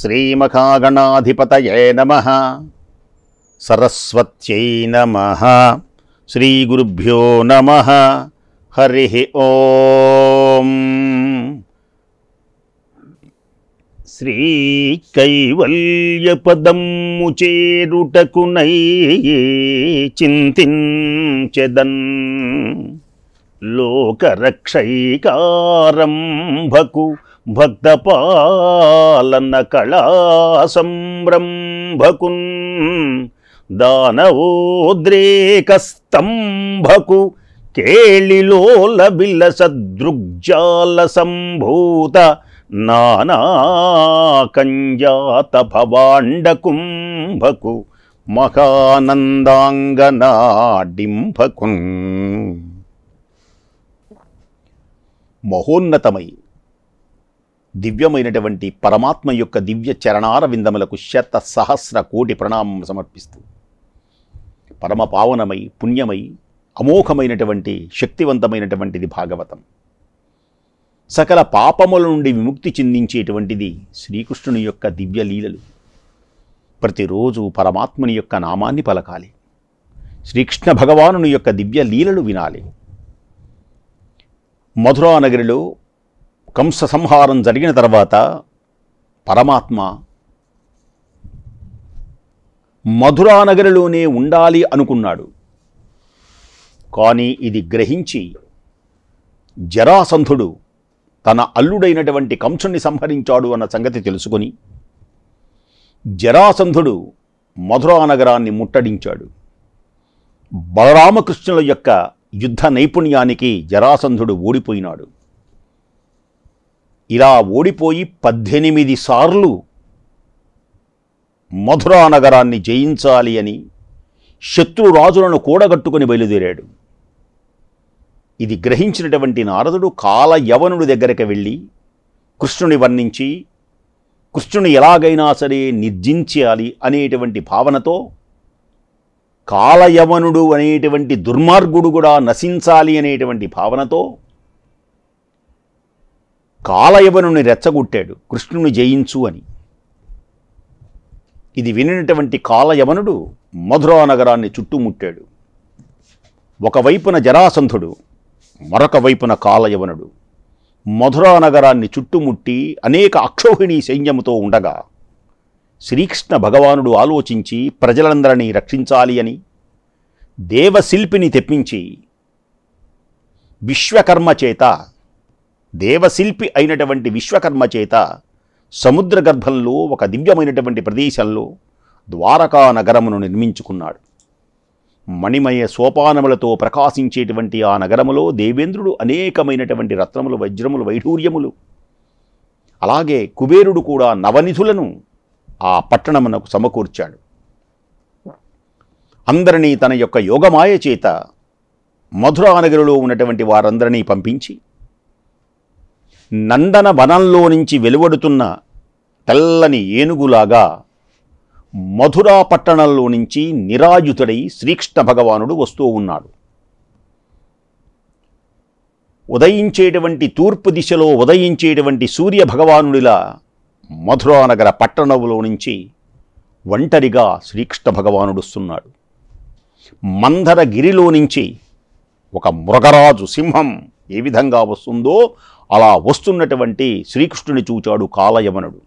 శ్రీమఖాగణాధిపతయే నమః. సరస్వత్యై నమః. శ్రీగురుభ్యో నమః. హరి ఓం. శ్రీకైవల్యపదమ్ము చేరుటకునై చింతించెదన్ లోకరక్షైకారంభకు భక్తపాలన కళా సంరంభకున్ దానవోద్రేకస్తంభకు కేళిలోల బిల సదృగ్జాల సంభూత నానాకంజాత భవాండకుంభకు మహానందాంగనాడింభకున్. మహోన్నతమై దివ్యమైనటువంటి పరమాత్మ యొక్క దివ్య చరణార విందములకు శత సహస్ర కోటి ప్రణామం సమర్పిస్తూ, పరమ పావనమై పుణ్యమై అమోఘమైనటువంటి శక్తివంతమైనటువంటిది భాగవతం. సకల పాపముల నుండి విముక్తి చెందించేటువంటిది శ్రీకృష్ణుని యొక్క దివ్య లీలలు. ప్రతిరోజు పరమాత్ముని యొక్క నామాన్ని పలకాలి, శ్రీకృష్ణ భగవానుని యొక్క దివ్య లీలలు వినాలి. మధురా నగరిలో కంస సంహారం జరిగిన తర్వాత పరమాత్మ మధురా నగరిలోనే ఉండాలి అనుకున్నాడు. కానీ ఇది గ్రహించి జరాసంధుడు తన అల్లుడైనటువంటి కంసుని సంహరించాడు అన్న సంగతి తెలుసుకొని జరాసంధుడు మధురా నగరాన్ని ముట్టడించాడు. బలరామకృష్ణుల యొక్క యుద్ధ నైపుణ్యానికి జరాసంధుడు ఓడిపోయినాడు. ఇలా ఓడిపోయి 18 సార్లు మధురా నగరాన్ని జయించాలి అని శత్రురాజులను కూడగట్టుకుని బయలుదేరాడు. ఇది గ్రహించినటువంటి నారదుడు కాలయవనుడి దగ్గరికి వెళ్ళి కృష్ణుని వర్ణించి కృష్ణుని ఎలాగైనా సరే నిర్జించాలి అనేటువంటి భావనతో, కాలయవనుడు అనేటువంటి దుర్మార్గుడు కూడా నశించాలి అనేటువంటి భావనతో కాలయవనుని రెచ్చగొట్టాడు, కృష్ణుని జయించు అని. ఇది వినినటువంటి కాలయవనుడు మధురా నగరాన్ని చుట్టుముట్టాడు. ఒకవైపున జరాసంధుడు, మరొక వైపున కాలయవనుడు మధురా నగరాన్ని చుట్టుముట్టి అనేక అక్షౌహిణీ సైన్యముతో ఉండగా శ్రీకృష్ణ భగవానుడు ఆలోచించి ప్రజలందరినీ రక్షించాలి అని దేవశిల్పిని తెప్పించి విశ్వకర్మ చేత, దేవశిల్పి అయినటువంటి విశ్వకర్మ చేత సముద్ర గర్భంలో ఒక దివ్యమైనటువంటి ప్రదేశంలో ద్వారకా నగరమును నిర్మించుకున్నాడు. మణిమయ సోపానములతో ప్రకాశించేటువంటి ఆ నగరములో దేవేంద్రుడు అనేకమైనటువంటి రత్నములు, వజ్రములు, వైఢూర్యములు, అలాగే కుబేరుడు కూడా నవనిధులను ఆ పట్టణమునకు సమకూర్చాడు. అందరినీ తన యొక్క యోగమాయ చేత మధురా నగరిలో ఉన్నటువంటి వారందరినీ పంపించి నందన వనంలో నుంచి వెలువడుతున్న తెల్లని ఏనుగులాగా మధురా పట్టణంలో నుంచి నిరాయుతుడై శ్రీకృష్ణ భగవానుడు వస్తూ ఉన్నాడు. ఉదయించేటువంటి తూర్పు దిశలో ఉదయించేటువంటి సూర్య భగవానుడిలా మధురా నగర పట్టణంలో నుంచి ఒంటరిగా శ్రీకృష్ణ భగవానుడు వస్తున్నాడు. మందర గిరిలో నుంచి ఒక మృగరాజు, సింహం ఏ విధంగా వస్తుందో అలా వస్తున్నటువంటి శ్రీకృష్ణుని చూచాడు కాలయవనుడు.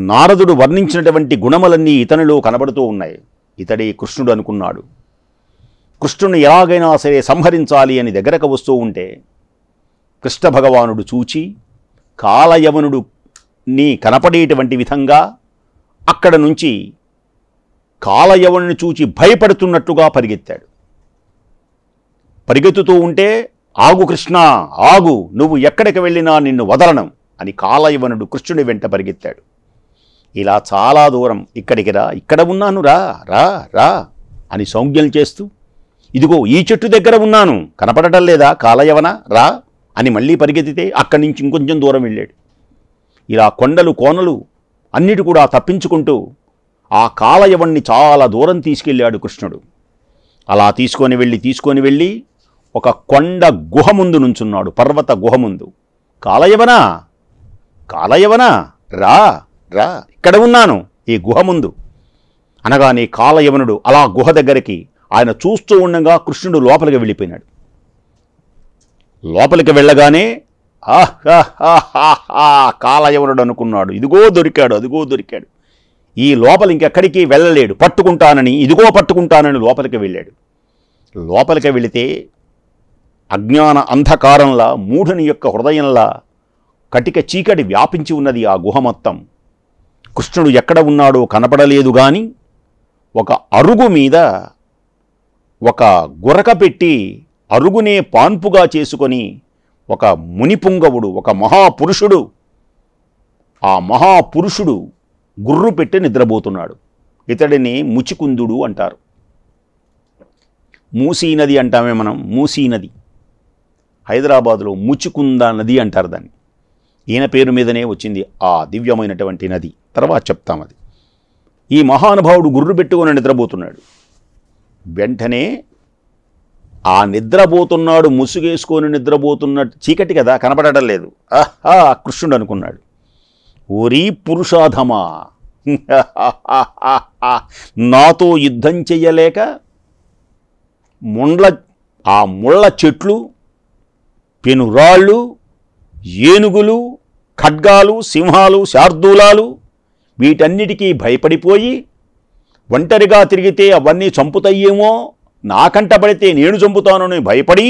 నారదుడు వర్ణించినటువంటి గుణములన్నీ ఇతనిలో కనబడుతూ ఉన్నాయి. ఇతడే కృష్ణుడు అనుకున్నాడు. కృష్ణుని ఎలాగైనా సరే సంహరించాలి అని దగ్గరకు వస్తూ ఉంటే కృష్ణ భగవానుడు చూచి కాలయవనుడు నీ కనపడేటువంటి విధంగా అక్కడ నుంచి కాలయవనుని చూచి భయపడుతున్నట్టుగా పరిగెత్తాడు. పరిగెత్తుతూ ఉంటే ఆగు కృష్ణ, ఆగు, నువ్వు ఎక్కడికి వెళ్ళినా నిన్ను వదలను అని కాలయవనుడు కృష్ణుని వెంట పరిగెత్తాడు. ఇలా చాలా దూరం ఇక్కడికి రా, ఇక్కడ ఉన్నాను, రా రా రా అని సౌజ్ఞలు చేస్తూ, ఇదిగో ఈ చెట్టు దగ్గర ఉన్నాను, కనపడటం లేదా కాలయవన, రా అని మళ్ళీ పరిగెత్తితే అక్కడి నుంచి ఇంకొంచెం దూరం వెళ్ళాడు. ఇలా కొండలు కోనలు అన్నిటి కూడా తప్పించుకుంటూ ఆ కాలయవన్ని చాలా దూరం తీసుకెళ్ళాడు కృష్ణుడు. అలా తీసుకొని వెళ్ళి ఒక కొండ గుహ ముందు నుంచున్నాడు, పర్వత గుహ ముందు. కాలయవనా, కాలయవనా, రా రా, ఇక్కడ ఉన్నాను ఈ గుహ ముందు అనగానే కాలయవనుడు అలా గుహ దగ్గరికి ఆయన చూస్తూ ఉండగా కృష్ణుడు లోపలికి వెళ్ళిపోయినాడు. లోపలికి వెళ్ళగానే కాలయవనుడు అనుకున్నాడు, ఇదిగో దొరికాడు, అదిగో దొరికాడు. ఈ లోపల ఇంకెక్కడికి వెళ్ళలేడు, పట్టుకుంటానని, ఇదిగో పట్టుకుంటానని లోపలికి వెళ్ళాడు. లోపలికి వెళితే అజ్ఞాన అంధకారంలా, మూఢుని యొక్క హృదయంలా కటిక చీకటి వ్యాపించి ఉన్నది ఆ గుహ మొత్తం. కృష్ణుడు ఎక్కడ ఉన్నాడో కనపడలేదు. కానీ ఒక అరుగు మీద ఒక గురక పెట్టి అరుగునే పాన్పుగా చేసుకొని ఒక మునిపుంగవుడు, ఒక మహాపురుషుడు, ఆ మహాపురుషుడు గుర్రు పెట్టి నిద్రపోతున్నాడు. ఇతడిని ముచికుందుడు అంటారు. మూసీ నది అంటామే మనం, మూసీ నది. హైదరాబాదులో ముచికుంద నది అంటారు దాన్ని. ఈయన పేరు మీదనే వచ్చింది ఆ దివ్యమైనటువంటి నది. తర్వాత చెప్తాం అది. ఈ మహానుభావుడు గుర్రు పెట్టుకొని నిద్రపోతున్నాడు. వెంటనే ఆ నిద్రపోతున్నాడు, ముసుగేసుకొని నిద్రపోతున్నట్టు, చీకటి కదా కనపడటం లేదు. కృష్ణుడు అనుకున్నాడు, ఓరీ పురుషాధమా, నాతో యుద్ధం చెయ్యలేక ఆ ముళ్ళ చెట్లు, పెనురాళ్ళు, ఏనుగులు, ఖడ్గాలు, సింహాలు, శార్దూలాలు వీటన్నిటికీ భయపడిపోయి ఒంటరిగా తిరిగితే అవన్నీ చంపుతాయేమో, నాకంట పడితే నేను చంపుతానని భయపడి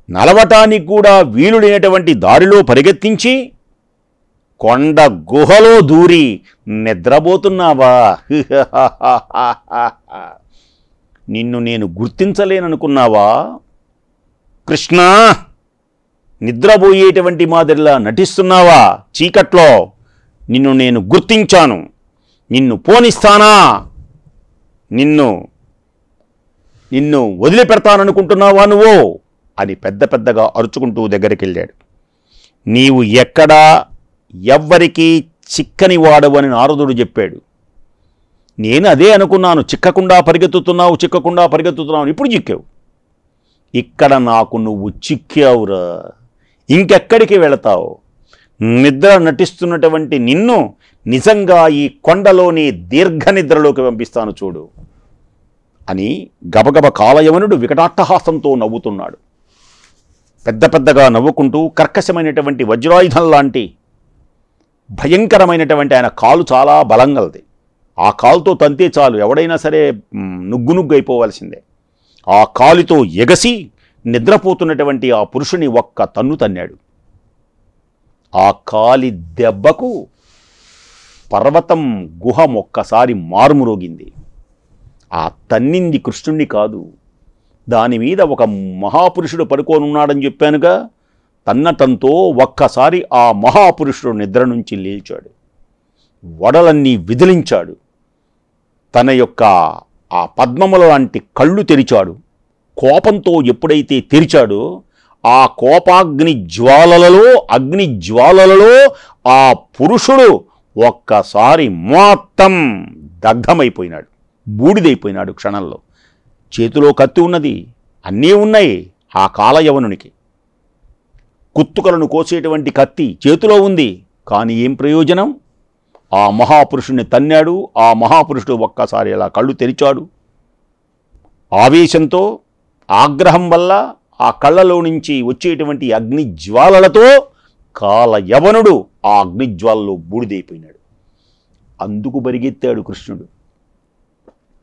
నలవటానికి కూడా వీలు లేనటువంటి దారిలో పరిగెత్తించి కొండ గుహలో దూరి నిద్రపోతున్నావా? నిన్ను నేను గుర్తించలేననుకున్నావా కృష్ణ? నిద్రపోయేటువంటి మాదిరిలా నటిస్తున్నావా? చీకట్లో నిన్ను నేను గుర్తించాను, నిన్ను పోనిస్తానా? నిన్ను వదిలిపెడతాననుకుంటున్నావా నువ్వు అని పెద్ద పెద్దగా అరుచుకుంటూ దగ్గరికి వెళ్ళాడు. నీవు ఎక్కడా ఎవ్వరికీ చిక్కని వాడవని నారదుడు చెప్పాడు. నేను అదే అనుకున్నాను, చిక్కకుండా పరిగెత్తుతున్నావు, ఇప్పుడు చిక్కావు. ఇక్కడ నాకు నువ్వు చిక్కావురా, ఇంకెక్కడికి వెళతావు? నిద్ర నటిస్తున్నటువంటి నిన్ను నిజంగా ఈ కొండలోని దీర్ఘ నిద్రలోకి పంపిస్తాను చూడు అని గబగబ కాలయవనుడు వికటాట్టహాసంతో నవ్వుతున్నాడు. పెద్ద పెద్దగా నవ్వుకుంటూ కర్కశమైనటువంటి వజ్రాయుధం లాంటి భయంకరమైనటువంటి ఆయన కాలు చాలా బలంగలది. ఆ కాలుతో తంతే చాలు, ఎవడైనా సరే నుగ్గు అయిపోవాల్సిందే. ఆ కాలుతో ఎగసి నిద్రపోతున్నటువంటి ఆ పురుషుని ఒక్క తన్ను తన్నాడు. ఆ కాలి దెబ్బకు పర్వతం గుహ ఒక్కసారి మారుమురోగింది. ఆ తన్నింది కృష్ణుణ్ణి కాదు, దాని మీద ఒక మహాపురుషుడు పడుకోనున్నాడని చెప్పానుగా, తన్నటంతో ఒక్కసారి ఆ మహాపురుషుడు నిద్ర నుంచి లేచాడు, వడలన్నీ విదిలించాడు, తన యొక్క ఆ పద్మముల లాంటి కళ్ళు తెరిచాడు. కోపంతో ఎప్పుడైతే తెరిచాడో ఆ కోపాగ్ని జ్వాలలలో ఆ పురుషుడు ఒక్కసారి మొత్తం దగ్ధమైపోయినాడు, బూడిదైపోయినాడు క్షణంలో. చేతిలో కత్తి ఉన్నది, అన్నీ ఉన్నాయి ఆ కాలయవనునికి. కుత్తుకలను కోసేటువంటి కత్తి చేతిలో ఉంది, కానీ ఏం ప్రయోజనం? ఆ మహాపురుషుణ్ణి తన్నాడు. ఆ మహాపురుషుడు ఒక్కసారి అలా కళ్ళు తెరిచాడు. ఆవేశంతో, ఆగ్రహం వల్ల ఆ కళ్ళలో నుంచి వచ్చేటువంటి అగ్నిజ్వాలలతో కాలయవనుడు ఆ అగ్నిజ్వాలలో బూడిదైపోయినాడు. అందుకు పరిగెత్తాడు కృష్ణుడు.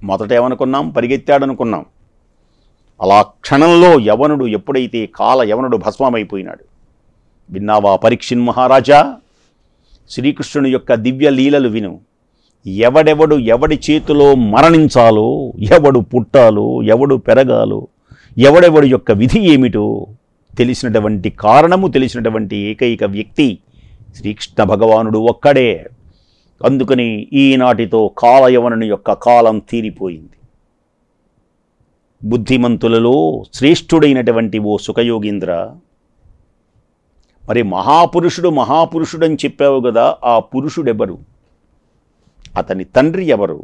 మొదట ఏమనుకున్నాం? పరిగెత్తాడనుకున్నాం. అలా క్షణంలో యవనుడు ఎప్పుడైతే కాలయవనుడు భస్మమైపోయినాడు. విన్నావా పరీక్షిన్ మహారాజా? శ్రీకృష్ణుని యొక్క దివ్య లీలలు విను. ఎవడి చేతిలో మరణించాలో, ఎవడు పుట్టాలో, ఎవడు పెరగాలో, ఎవడెవడి యొక్క విధి ఏమిటో తెలిసినటువంటి కారణము, తెలిసినటువంటి ఏకైక వ్యక్తి శ్రీకృష్ణ భగవానుడు ఒక్కడే. అందుకని ఈనాటితో కాలయవనుని యొక్క కాలం తీరిపోయింది. బుద్ధిమంతులలో శ్రేష్ఠుడైనటువంటి ఓ సుఖయోగీంద్ర, మరి మహాపురుషుడని చెప్పావు కదా, ఆ పురుషుడెవరు? అతని తండ్రి ఎవరు?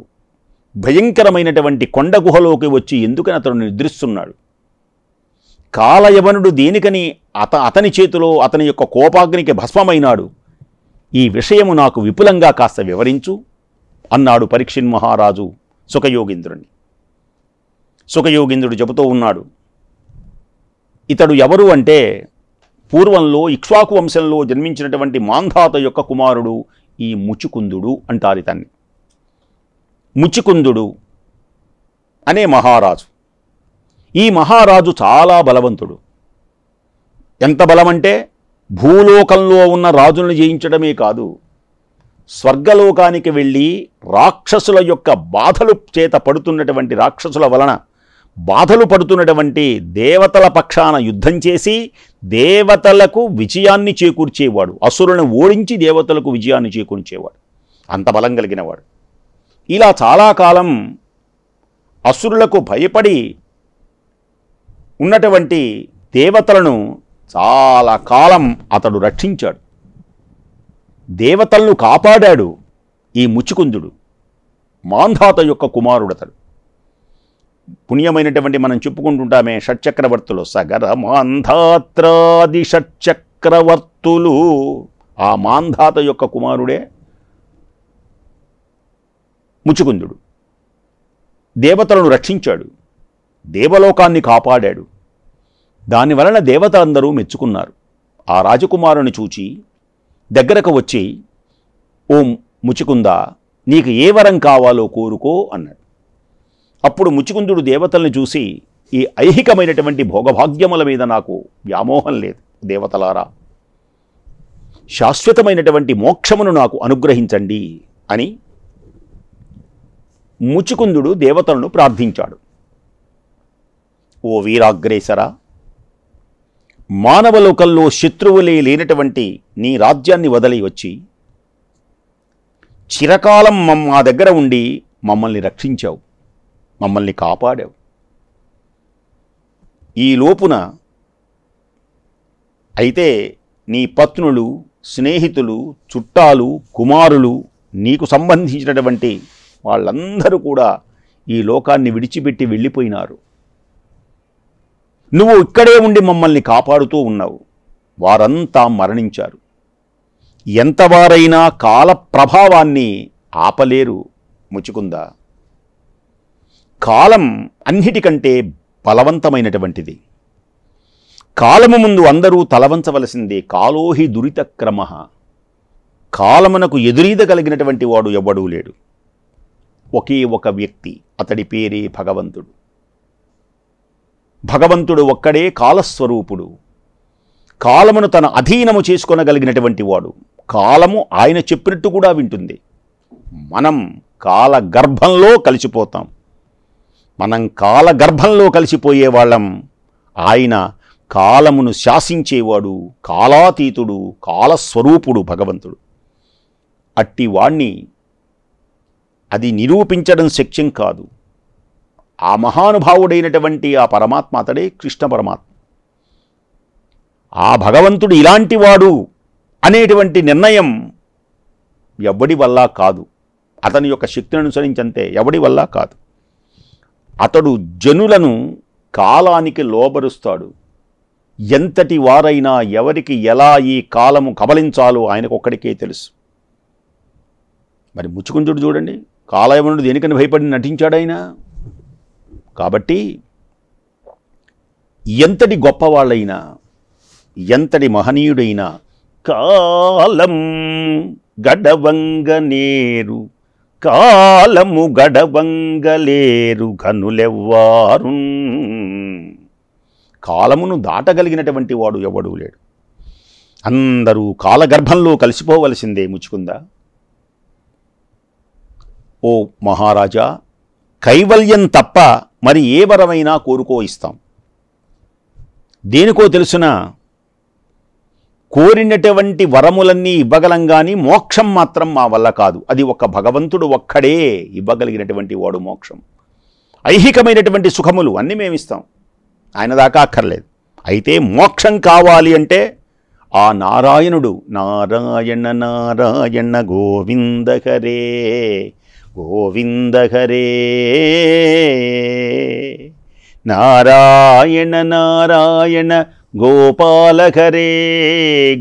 భయంకరమైనటువంటి కొండ గుహలోకి వచ్చి ఎందుకని అతను నిద్రిస్తున్నాడు? కాలయవనుడు దేనికని అతని చేతిలో అతని యొక్క కోపాగ్నికి భస్మమైనాడు? ఈ విషయము నాకు విపులంగా కాస్త వివరించు అన్నాడు పరీక్షిన్ మహారాజు సుఖయోగీంద్రుని. సుఖయోగీంద్రుడు చెబుతూ ఉన్నాడు, ఇతడు ఎవరు అంటే పూర్వంలో ఇక్ష్వాకు వంశంలో జన్మించినటువంటి మాంధాత యొక్క కుమారుడు ఈ ముచికుందుడు అంటారు ఇతన్ని. ముచికుందుడు అనే మహారాజు. ఈ మహారాజు చాలా బలవంతుడు. ఎంత బలమంటే భూలోకంలో ఉన్న రాజులను జయించడమే కాదు, స్వర్గలోకానికి వెళ్ళి రాక్షసుల యొక్క బాధలు చేత పడుతున్నటువంటి రాక్షసుల వలన బాధలు పడుతున్నటువంటి దేవతల పక్షాన యుద్ధం చేసి దేవతలకు విజయాన్ని చేకూర్చేవాడు. అసురులను ఓడించి దేవతలకు విజయాన్ని చేకూర్చేవాడు. అంత బలం కలిగినవాడు. ఇలా చాలా కాలం అసురులకు భయపడి ఉన్నటువంటి దేవతలను చాలా కాలం అతడు రక్షించాడు. దేవతలను కాపాడాడు ఈ ముచికుందుడు. మాంధాత యొక్క కుమారుడు అతడు. పుణ్యమైనటువంటి మనం చెప్పుకుంటుంటామే షట్చక్రవర్తులు, సగర మాంధాత్రాది షట్చక్రవర్తులు. ఆ మాంధాత యొక్క కుమారుడే ముచికుందుడు. దేవతలను రక్షించాడు, దేవలోకాన్ని కాపాడాడు. దానివలన దేవతలందరూ మెచ్చుకున్నారు. ఆ రాజకుమారుని చూచి దగ్గరకు వచ్చి, ఓ ముచికుందా, నీకు ఏ వరం కావాలో కోరుకో అన్నాడు. అప్పుడు ముచికుందుడు దేవతల్ని చూసి, ఈ ఐహికమైనటువంటి భోగభాగ్యముల మీద నాకు వ్యామోహం లేదు దేవతలారా, శాశ్వతమైనటువంటి మోక్షమును నాకు అనుగ్రహించండి అని ముచికుందుడు దేవతలను ప్రార్థించాడు. ఓ వీరాగ్రేసరా, మానవలోకంలో శత్రువులే లేనటువంటి నీ రాజ్యాన్ని వదిలి వచ్చి చిరకాలం మా దగ్గర ఉండి మమ్మల్ని రక్షించావు, మమ్మల్ని కాపాడావు. ఈ లోపున అయితే నీ పత్నులు, స్నేహితులు, చుట్టాలు, కుమారులు, నీకు సంబంధించినటువంటి వాళ్ళందరూ కూడా ఈ లోకాన్ని విడిచిపెట్టి వెళ్ళిపోయినారు. నువ్వు ఇక్కడే ఉండి మమ్మల్ని కాపాడుతూ ఉన్నావు. వారంతా మరణించారు. ఎంతవారైనా కాల ప్రభావాన్ని ఆపలేరు ముచికుందా. కాలం అన్నిటికంటే బలవంతమైనటువంటిది. కాలము ముందు అందరూ తలవంచవలసిందే. కాలోహి దురితక్రమ. కాలమునకు ఎదురీదగలిగినటువంటి వాడు ఎవ్వడూ లేడు. ఒకే ఒక వ్యక్తి, అతడి పేరే భగవంతుడు. భగవంతుడు ఒక్కడే కాలస్వరూపుడు. కాలమును తన అధీనము చేసుకొనగలిగినటువంటి వాడు. కాలము ఆయన చెప్పినట్టు కూడా వింటుంది. మనం కాలగర్భంలో కలిసిపోతాం. మనం కాలగర్భంలో కలిసిపోయే వాళ్ళం. ఆయన కాలమును శాసించేవాడు, కాలాతీతుడు, కాలస్వరూపుడు భగవంతుడు. అట్టి వాణ్ణి అది నిరూపించడం శక్యం కాదు. ఆ మహానుభావుడైనటువంటి ఆ పరమాత్మ అతడే కృష్ణ పరమాత్మ. ఆ భగవంతుడు ఇలాంటి వాడు అనేటువంటి నిర్ణయం ఎవడి వల్ల కాదు. అతని యొక్క శక్తిని అనుసరించంతే, ఎవడి వల్ల కాదు. అతడు జనులను కాలానికి లోబరుస్తాడు. ఎంతటి వారైనా ఎవరికి ఎలా ఈ కాలము కబలించాలో ఆయనకు ఒక్కడికే తెలుసు. మరి ముచుకుందుడు చూడండి, కాలయవనుడు దేనికని భయపడి నటించాడైనా. కాబట్టి ఎంతటి గొప్పవాళ్ళైనా, ఎంతటి మహనీయుడైనా కాలం గడవంగనేరు, కాలము గడవంగలేరు ఘనులెవ్వారు. కాలమును దాటగలిగినటువంటి వాడు ఎవడూ లేడు. అందరూ కాలగర్భంలో కలిసిపోవలసిందే ముచుకుందా. ఓ మహారాజా, కైవల్యం తప్ప మరి ఏ వరమైనా కోరుకో ఇస్తాం. దేనికో తెలుసునా, కోరినటువంటి వరములన్నీ ఇవ్వగలం కానీ మోక్షం మాత్రం మా వల్ల కాదు. అది ఒక భగవంతుడు ఒక్కడే ఇవ్వగలిగినటువంటి వాడు మోక్షం. ఐహికమైనటువంటి సుఖములు అన్నీ మేమిస్తాం, ఆయన దాకా అక్కర్లేదు. అయితే మోక్షం కావాలి అంటే ఆ నారాయణుడు, నారాయణ నారాయణ గోవింద హరే గోవింద హరే, నారాయణ నారాయణ గోపాలహరే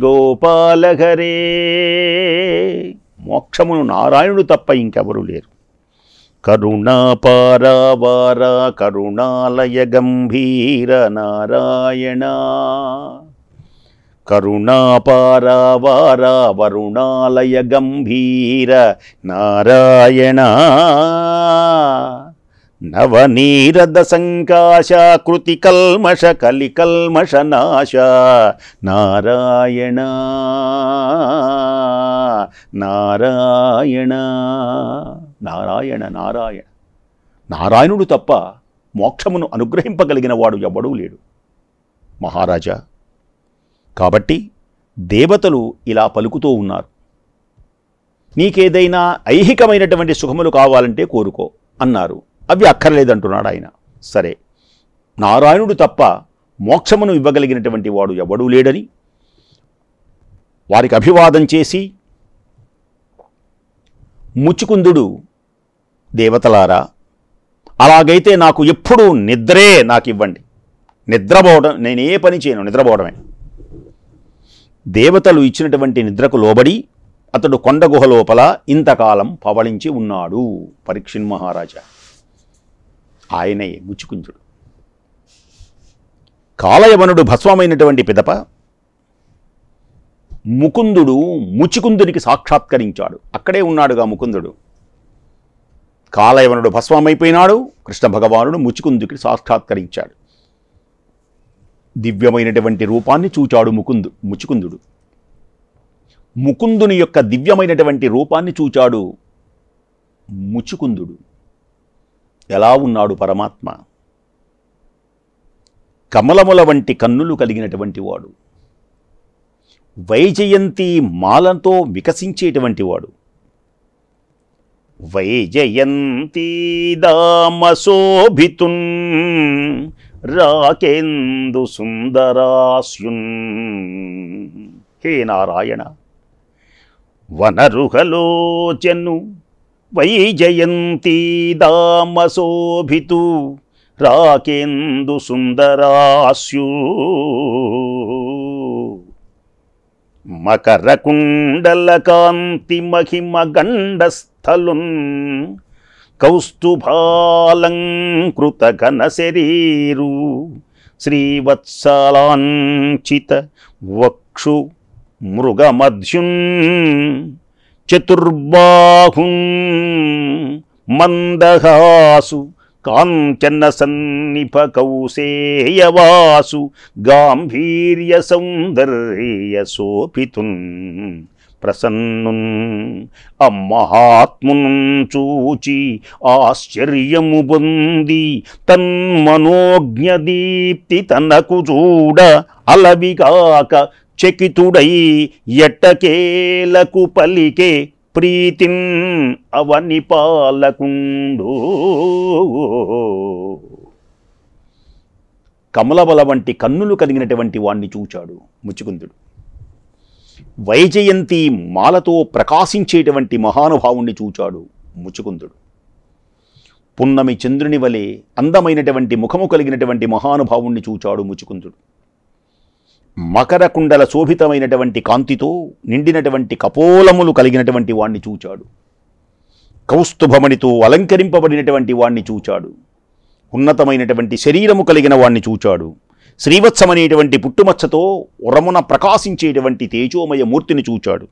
గోపాలహరే. మోక్షమును నారాయణుడు తప్ప ఇంకెవరూ లేరు. కరుణాపారావార కరుణాలయ గంభీర నారాయణ. కరుణాపారావార వరుణాలయ గంభీర నారాయణ. నవనీరద సంకాశ కృతి కల్మష కలికల్మష నాశ నారాయణ నారాయణ నారాయణ నారాయణ. నారాయణుడు తప్ప మోక్షమును అనుగ్రహింపగలిగిన వాడు ఎవ్వడూ లేడు మహారాజా. కాబట్టి దేవతలు ఇలా పలుకుతూ ఉన్నారు, నీకేదైనా ఐహికమైనటువంటి సుఖములు కావాలంటే కోరుకో అన్నారు. అవి అక్కర్లేదంటున్నాడు ఆయన. సరే, నారాయణుడు తప్ప మోక్షమును ఇవ్వగలిగినటువంటి వాడు ఎవడూ లేడని వారికి అభివాదం చేసి, ముచుకుందుడు దేవతలారా, అలాగైతే నాకు ఎప్పుడూ నిద్రే నాకు ఇవ్వండి. నిద్రపోవడం, నేనే పని చేయను, నిద్రపోవడమే. దేవతలు ఇచ్చినటువంటి నిద్రకు లోబడి అతడు కొండ గుహ లోపల ఇంతకాలం పవళించి ఉన్నాడు. పరీక్షిన్ మహారాజా ఆయనే ముచుకుందుడు. కాలయవనుడు భస్వమైనటువంటి పిదప ముకుందుడు ముచుకుందునికి సాక్షాత్కరించాడు. అక్కడే ఉన్నాడుగా ముకుందుడు. కాలయవనుడు భస్వమైపోయినాడు, కృష్ణ భగవానుడు ముచుకుందుకి సాక్షాత్కరించాడు. దివ్యమైనటువంటి రూపాన్ని చూచాడు ముచుకుందుడు. ముకుందుని యొక్క దివ్యమైనటువంటి రూపాన్ని చూచాడు ముచుకుందుడు. ఎలా ఉన్నాడు పరమాత్మ? కమలముల వంటి కన్నులు కలిగినటువంటి వాడు, వైజయంతి మాలతో వికసించేటువంటి వాడు. వైజయంతి దామశోభితున్ రాకేందు సుందరాస్యున్. హే నారాయణ, వనరుహలోచను వైజయంతి దామశోభితు రాకేందు సుందరాస్యు. మకరకుండల కాంతి మహిమ గండస్థలున్ కౌస్తుభాలంకృత ఘన శరీరు శ్రీవత్సలాంచిత వక్షు మృగమధ్యున్ చతుర్బాహున్ మందహాసు కాంచన సన్నిభ కౌసేయవాసు గాంభీర్య సౌందర్య శోభితున్ ప్రసన్నున్. అమ్మహాత్మున్ చూచి ఆశ్చర్యము పొంది తన్మనోజ్ఞదీప్తి తనకు చూడ అలవిగాక చకితుడై ఎట్టకేలకు పలికే ప్రీతిన్ అవని పాలకుండు. కమలబల వంటి కన్నులు కలిగినటువంటి వాణ్ణి చూచాడు ముచుకుందుడు. వైజయంతి మాలతో ప్రకాశించేటువంటి మహానుభావుణ్ణి చూచాడు ముచుకుందుడు. పున్నమి చంద్రుని వలె అందమైనటువంటి ముఖము కలిగినటువంటి మహానుభావుణ్ణి చూచాడు ముచుకుందుడు. మకర కుండల శోభితమైనటువంటి కాంతితో నిండినటువంటి కపోలములు కలిగినటువంటి వాణ్ణి చూచాడు. కౌస్తుభమణితో అలంకరింపబడినటువంటి వాణ్ణి చూచాడు. ఉన్నతమైనటువంటి శరీరము కలిగిన వాణ్ణి చూచాడు. శ్రీవత్సమనేటువంటి పుట్టుమచ్చతో ఉరమున ప్రకాశించేటువంటి తేజోమయ మూర్తిని చూచాడు.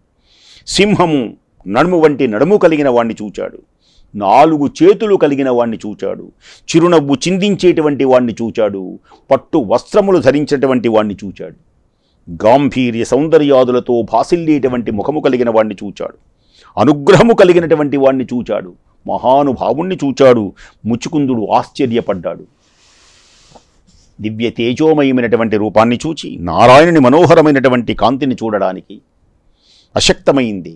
సింహము నడుము వంటి నడుము కలిగిన వాణ్ణి చూచాడు. 4 చేతులు కలిగిన వాణ్ణి చూచాడు. చిరునవ్వు చిందించేటువంటి వాణ్ణి చూచాడు. పట్టు వస్త్రములు ధరించేటువంటి వాణ్ణి చూచాడు. గాంభీర్య సౌందర్యాదులతో భాసిల్లేటువంటి ముఖము కలిగిన వాణ్ణి చూచాడు. అనుగ్రహము కలిగినటువంటి వాణ్ణి చూచాడు. మహానుభావుణ్ణి చూచాడు. ముచుకుందుడు ఆశ్చర్యపడ్డాడు. దివ్య తేజోమయమైనటువంటి రూపాన్ని చూచి నారాయణుని మనోహరమైనటువంటి కాంతిని చూడడానికి అశక్తమైంది.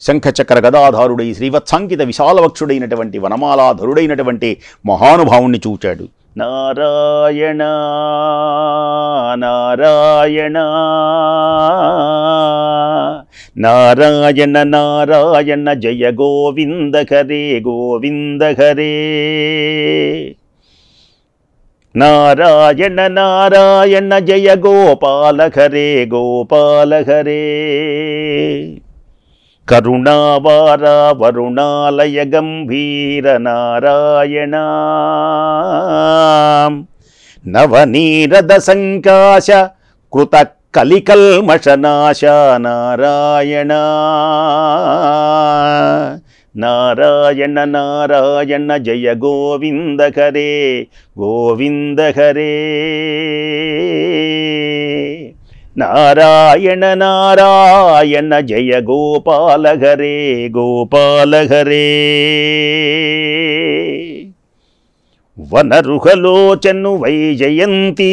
శంఖచక్ర గదాధారుడై శ్రీవత్సాంకిత విశాలవక్షుడైనటువంటి వనమాలాధరుడైనటువంటి మహానుభావుణ్ణి చూచాడు. నారాయణ నారాయణ నారాయణ నారాయణ జయ గోవింద హరే గోవింద హరే. నారాయణ నారాయణ జయ గోపాల హరే గోపాల హరే. కరుణావార వరుణాలయ గంభీర నారాయణ. నవనీరద సంకాశ కృత కలికల్మషనాశ నారాయణ. నారాయణ నారాయణ జయ గోవింద హరే గోవింద హరే. నారాయణ నారాయణ జయ గోపాల హరే గోపాల హరే. వనరుహలోచను వైజయంతీ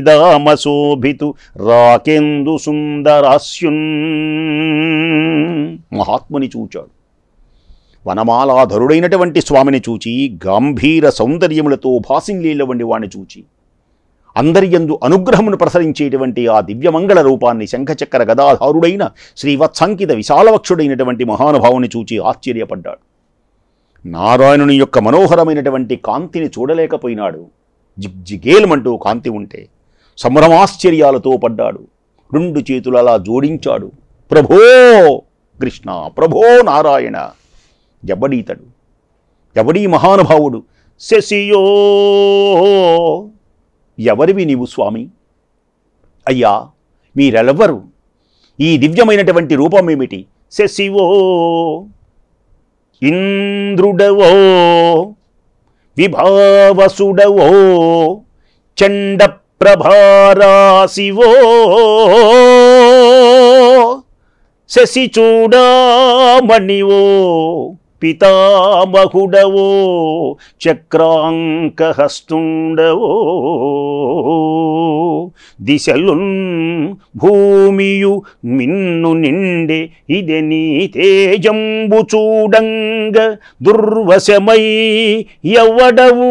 దామశోభితు రాకేందు సుందరాస్యున్. మహాత్ముని చూచాడు. వనమాలాధరుడైనటువంటి స్వామిని చూచి, గంభీర సౌందర్యములతో భాసింలీల వంటి వాణ్ణి చూచి, అందరియందు అనుగ్రహమును ప్రసరించేటువంటి ఆ దివ్యమంగళ రూపాన్ని, శంఖచక్ర గదాధారుడైన శ్రీవత్సంకిత విశాలవక్షుడైనటువంటి మహానుభావుని చూచి ఆశ్చర్యపడ్డాడు. నారాయణుని యొక్క మనోహరమైనటువంటి కాంతిని చూడలేకపోయినాడు. జిగ్జిగేలమంటూ కాంతి ఉంటే సంభ్రమాశ్చర్యాలతో పడ్డాడు. రెండు చేతులు అలా జోడించాడు. ప్రభో కృష్ణ, ప్రభో నారాయణ. ఎవడీతడు? ఎవడీ మహానుభావుడు? శశియో, ఎవరివి నీవు స్వామి? అయ్యా, మీరెవరు? ఈ దివ్యమైనటువంటి రూపమేమిటి? శశివో, ఇంద్రుడవో, విభావసుడవో, చండ ప్రభారాశివో, శశి చూడామణివో, పితామహుడవో, చక్రాంకహస్తుండవో, దిశలున్ భూమియు మిన్ను నిండే ఇదే నీ తేజంబు చూడంగ దుర్వశమై ఎవడవు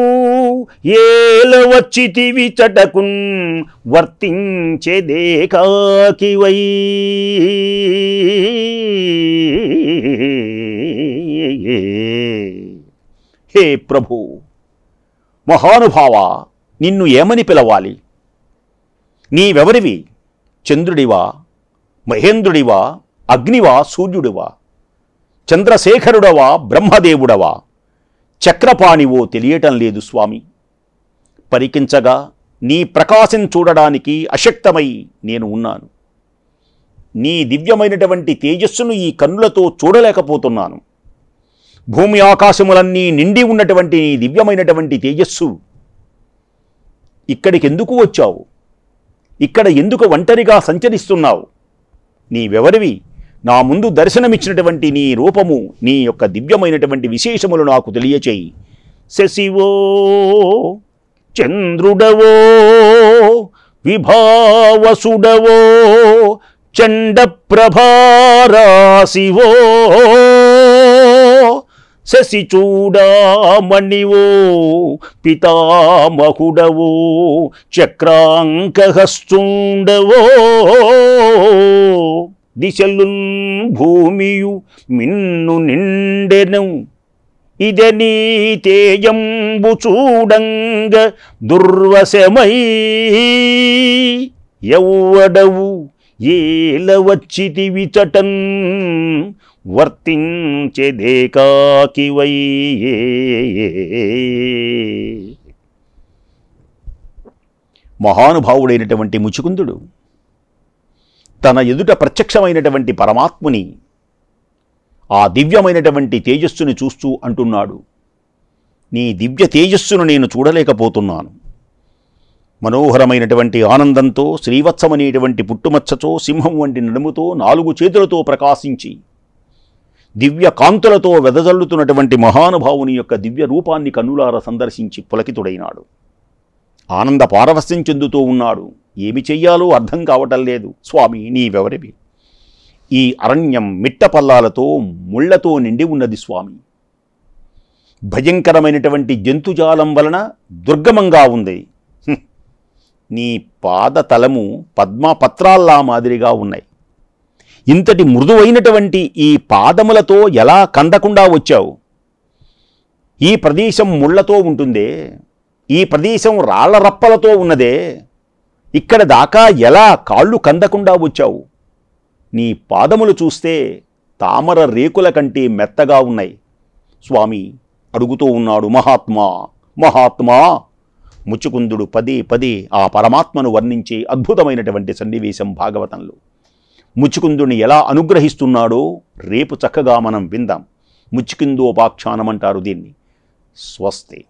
ఏల వచ్చితివి చటకున్ వర్తించెదేకాకివై. హే ప్రభు, మహానుభావ, నిన్ను ఏమని పిలవాలి? నీవెవరివి? చంద్రుడివా, మహేంద్రుడివా, అగ్నివా, సూర్యుడివా, చంద్రశేఖరుడవా, బ్రహ్మదేవుడవా, చక్రపాణివో తెలియటం లేదు స్వామి. పరికించగా నీ ప్రకాశం చూడడానికి అశక్తమై నేను ఉన్నాను. నీ దివ్యమైనటువంటి తేజస్సును ఈ కన్నులతో చూడలేకపోతున్నాను. భూమి ఆకాశములన్నీ నిండి ఉన్నటువంటి నీ దివ్యమైనటువంటి తేజస్సు ఇక్కడికి ఎందుకు వచ్చావు? ఇక్కడ ఎందుకు ఒంటరిగా సంచరిస్తున్నావు? నీవెవరివి? నా ముందు దర్శనమిచ్చినటువంటి నీ రూపము, నీ యొక్క దివ్యమైనటువంటి విశేషములు నాకు తెలియచేయి. శశివో, చంద్రుడవో, విభావసుడవో, చండ ప్రభారాశివో, శశి చూడామణివో, పితామహుడవో, చక్రాంకహస్తుండవో, దిశలున్ భూమియు మిన్ను నిండెను ఇదే నీ తేజంబు చూడంగ దుర్వశమై ఎవ్వడవు ఏల వచ్చితివి చటన్ వర్తించెదేకాకివై. మహానుభావుడైనటువంటి ముచుకుందుడు తన ఎదుట ప్రత్యక్షమైనటువంటి పరమాత్ముని, ఆ దివ్యమైనటువంటి తేజస్సుని చూస్తూ అంటున్నాడు, నీ దివ్య తేజస్సును నేను చూడలేకపోతున్నాను. మనోహరమైనటువంటి ఆనందంతో, శ్రీవత్సమనేటువంటి పుట్టుమచ్చతో, సింహం వంటి నడుముతో, 4 చేతులతో ప్రకాశించి దివ్య కాంతులతో వెదజల్లుతున్నటువంటి మహానుభావుని యొక్క దివ్య రూపాన్ని కన్నులార సందర్శించి పులకితుడైనాడు. ఆనంద పారవస్యం చెందుతూ ఉన్నాడు. ఏమి చెయ్యాలో అర్థం కావటం లేదు. స్వామి, నీవెవరివి? ఈ అరణ్యం మిట్టపల్లాలతో, ముళ్లతో నిండి ఉన్నది స్వామి. భయంకరమైనటువంటి జంతుజాలం వలన దుర్గమంగా ఉంది. నీ పాదతలము పద్మపత్రాల్లా మాదిరిగా ఉన్నాయి. ఇంతటి మృదువైనటువంటి ఈ పాదములతో ఎలా కందకుండా వచ్చావు? ఈ ప్రదేశం ముళ్లతో ఉంటుందే, ఈ ప్రదేశం రాళ్ల రప్పలతో ఉన్నదే, ఇక్కడ దాకా ఎలా కాళ్ళు కందకుండా వచ్చావు? నీ పాదములు చూస్తే తామర రేకుల కంటే మెత్తగా ఉన్నాయి. స్వామి అడుగుతూ ఉన్నాడు, మహాత్మా మహాత్మా. ముచుకుందుడు పదే పదే ఆ పరమాత్మను వర్ణించే అద్భుతమైనటువంటి సన్నివేశం భాగవతంలో. ముచుకుందుని ఎలా అనుగ్రహిస్తున్నాడో రేపు చక్కగా మనం విందాం. ముచుకుందోపాఖ్యానం అంటారు దీన్ని. స్వస్తి.